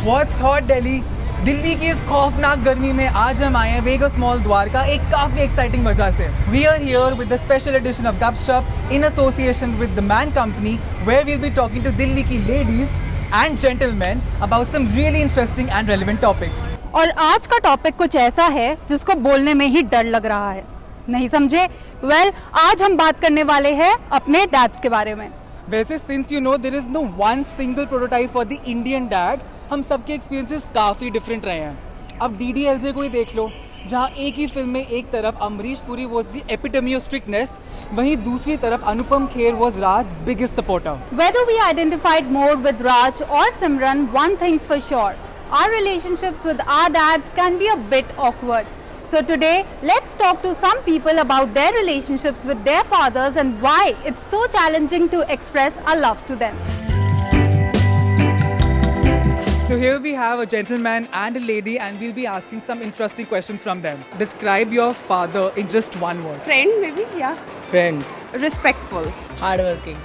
What's hot Delhi? Delhi की इस खौफनाक गर्मी में आज हम आए हैं वेगस मॉल द्वारका एक काफी एक्साइटिंग वजह से. We are here with the special edition of Gupshup in association with TheManCompany, where we'll be talking to Delhi की ladies and gentlemen about some really interesting and relevant topics. और आज का topic कुछ ऐसा है जिसको बोलने में ही डर लग रहा है. नहीं समझे? वेल, आज हम बात करने वाले हैं अपने डैड्स के बारे में. वैसे since you know there is no one single prototype for the Indian dad, हम सबके एक्सपीरियंसेस काफ़ी डिफरेंट रहे हैं. अब DDLJ को ही देख लो, जहाँ एक ही फिल्म में एक तरफ Amrish Puri was the epitome of strictness, वहीं दूसरी तरफ Anupam Kher was Raj biggest supporter. Whether we identified more with Raj or Simran, one thing's for sure, our relationships with our dads can be a bit awkward. So today, let's talk to some people about their relationships with their fathers and why it's so challenging to express our love to them. So here we have a gentleman and a lady and we'll be asking some interesting questions from them. Describe your father in just one word. Friend, maybe, yeah. Friend, Respectful. hardworking,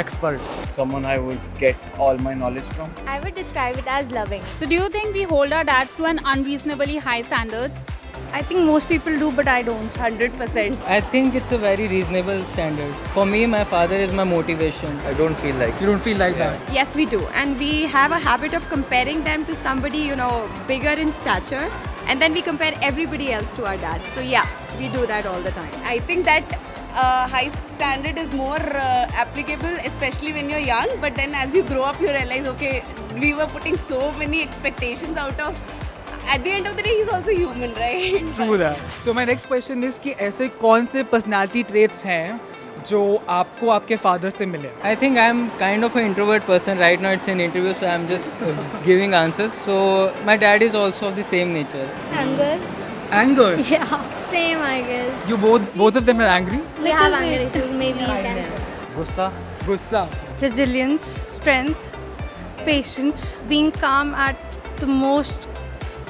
expert. Someone I would get all my knowledge from. I would describe it as loving. So do you think we hold our dads to an unreasonably high standards? I think most people do, but I don't. 100%. I think it's a very reasonable standard. For me, my father is my motivation. I don't feel like. You don't feel like that? Yes, we do. And we have a habit of comparing them to somebody, bigger in stature. And then we compare everybody else to our dads. So yeah, we do that all the time. I think that high standard is more applicable, especially when you're young. But then as you grow up, you realize, okay, we were putting so many expectations out of. At the end of the day, he's also human, right? True that. So my next question is कि ऐसे कौन से personality traits हैं जो आपको आपके father से मिले? I think I'm kind of an introvert person. Right now it's an interview, so I'm just giving answers. So my dad is also of the same nature. Anger. Anger. Yeah, same I guess. You both of them are angry? We have anger issues, maybe you can say. Gussa. Gussa. Resilience, strength, patience, being calm at the most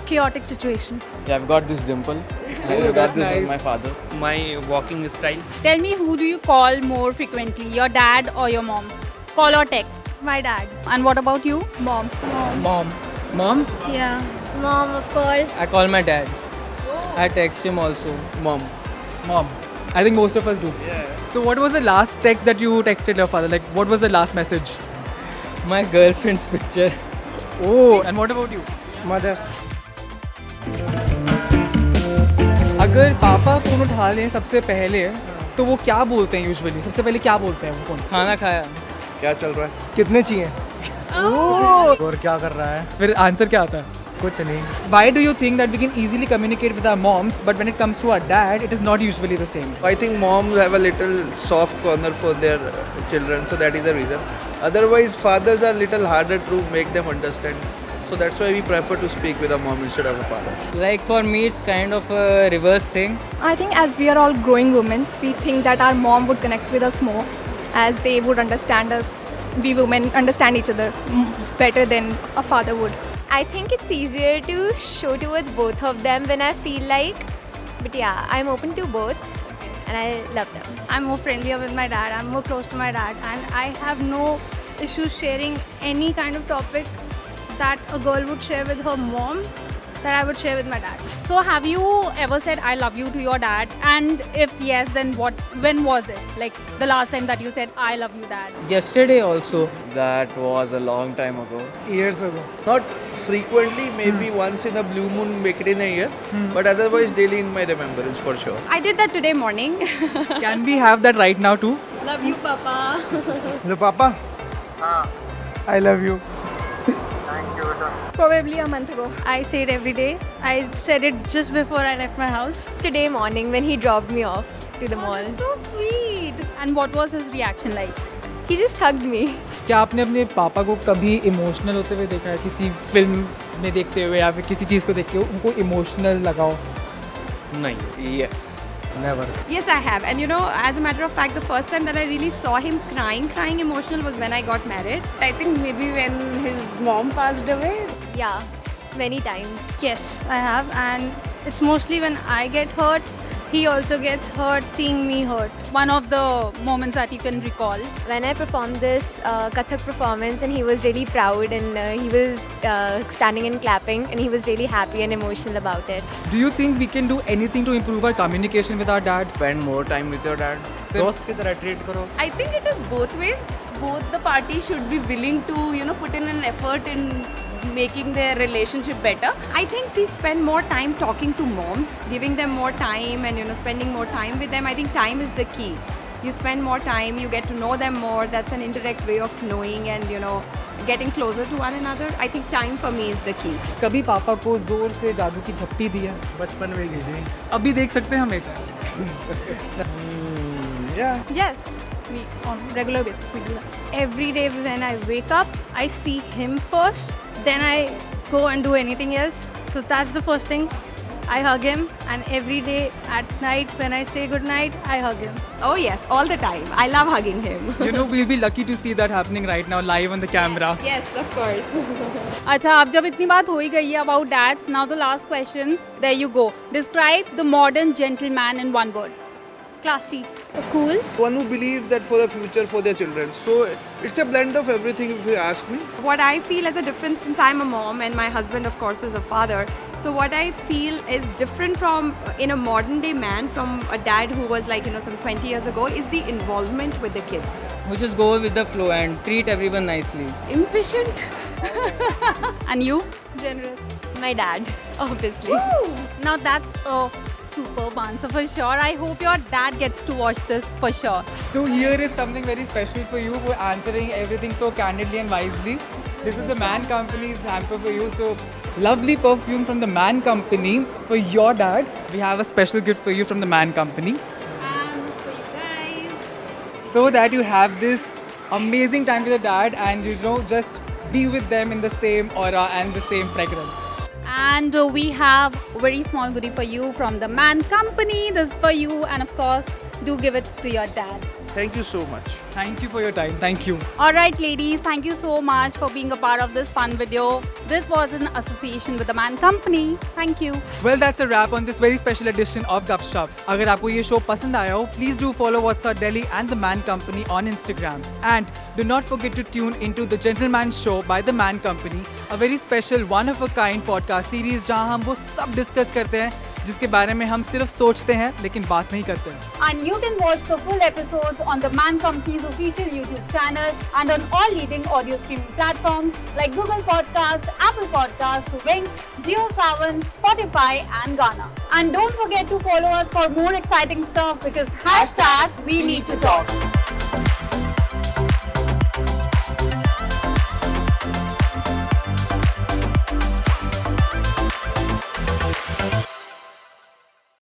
chaotic situation. Yeah, I've got this dimple. I got that's this nice. with my father. My walking style. Tell me, who do you call more frequently, your dad or your mom? Call or text? My dad. And what about you? Mom. Mom. Mom? Yeah. Mom, of course. I call my dad. I text him also. Mom. Mom. I think most of us do. Yeah. So what was the last text that you texted your father? Like what was the last message? My girlfriend's picture. Oh, and what about you? Mother. अगर पापा phone उठा लें सबसे पहले तो वो क्या बोलते हैं यूजुअली? सबसे पहले क्या बोलते हैं वो फोन? खाना खाया. क्या चल रहा है? कितने चाहिए? और क्या कर रहा है? फिर आंसर क्या आता है? कुछ नहीं. Why do you think that we can easily communicate with our moms, but when it comes to our dad, it is not usually the same? I think moms have a little soft corner for their children, so that is the reason. Otherwise, fathers are little harder to make them understand. So that's why we prefer to speak with a mom instead of a father. Like for me, it's kind of a reverse thing. I think as we are all growing women, we think that our mom would connect with us more, as they would understand us. We women understand each other better than a father would. I think it's easier to show towards both of them when I feel like. But yeah, I'm open to both and I love them. I'm more friendlier with my dad. I'm more close to my dad, and I have no issues sharing any kind of topic that a girl would share with her mom that I would share with my dad. So have you ever said I love you to your dad? And if yes, then when was it? Like the last time that you said I love you, dad? Yesterday also. That was a long time ago. Years ago. Not frequently, maybe once in a blue moon, make it in a year, but otherwise daily in my remembrance for sure. I did that today morning. Can we have that right now too? Love you, Papa. Hello, Papa. I love you. Probably a month ago. I say it every day. I said it just before I left my house. Today morning when he dropped me off to the mall. So sweet. And what was his reaction like? He just hugged me. क्या आपने अपने पापा को कभी emotional होते हुए देखा है किसी फिल्म में देखते हुए या फिर किसी चीज़ को देख के उनको इमोशनल लगाओ? नहीं. Yes. Never. Yes, I have. And as a matter of fact, the first time that I really saw him crying emotional was when I got married. I think maybe when his mom passed away. Yeah, many times. Yes, I have, and it's mostly when I get hurt he also gets hurt seeing me hurt. One of the moments that you can recall. When I performed this Kathak performance, and he was really proud, and he was standing and clapping, and he was really happy and emotional about it. Do you think we can do anything to improve our communication with our dad? Spend more time with your dad. दोस्त की तरह treat करो. I think it is both ways. Both the parties should be willing to, put in an effort in making their relationship better. I think we spend more time talking to moms, giving them more time and spending more time with them. I think time is the key. You spend more time, you get to know them more. That's an indirect way of knowing and getting closer to one another. I think time for me is the key. कभी पापा को जोर से जादू की झप्पी दी है? बचपन में की थी. अभी देख सकते हैं हम एक. Yeah. Yes, we on regular basis we do that. Every day when I wake up, I see him first, then I go and do anything else. So that's the first thing. I hug him, and every day at night when I say good night, I hug him. Oh yes, all the time. I love hugging him. We'll be lucky to see that happening right now live on the camera. Yes, of course. अच्छा, अब जब इतनी बात हो ही गई है about dads, now the last question. There you go. Describe the modern gentleman in one word. Classy. Cool. One who believes that for the future for their children. So it's a blend of everything if you ask me. What I feel as a difference, since I'm a mom and my husband of course is a father, so what I feel is different from in a modern day man from a dad who was like some 20 years ago is the involvement with the kids. We just go with the flow and treat everyone nicely. Impatient. And you? Generous. My dad, obviously. Woo! Now that's a superb answer for sure. I hope your dad gets to watch this for sure. So here is something very special for you for answering everything so candidly and wisely. This is the Man Company's hamper for you. So lovely perfume from the Man Company for your dad. We have a special gift for you from the Man Company. And for you guys. So that you have this amazing time with your dad and just be with them in the same aura and the same fragrance. And we have a very small goodie for you from the Man Company. This is for you, and of course, do give it to your dad. Thank you so much. Thank you for your time. Thank you. Alright ladies, thank you so much for being a part of this fun video. This was in association with the Man Company. Thank you. Well, that's a wrap on this very special edition of Gupshup. अगर आपको ये show पसंद आया हो, please do follow What's Our Delhi and the Man Company on Instagram. And do not forget to tune into the Gentleman Show by the Man Company, a very special one-of-a-kind podcast series जहाँ हम वो सब discuss करते हैं जिसके बारे में हम सिर्फ सोचते हैं लेकिन बात नहीं करते हैं. And you can watch the full episodes on the Man Company's official YouTube channel and on all leading audio streaming platforms like Google Podcast, Apple Podcast, Wink, JioSaavn, Spotify and Gaana. And don't forget to follow us for more exciting stuff because #we need to talk.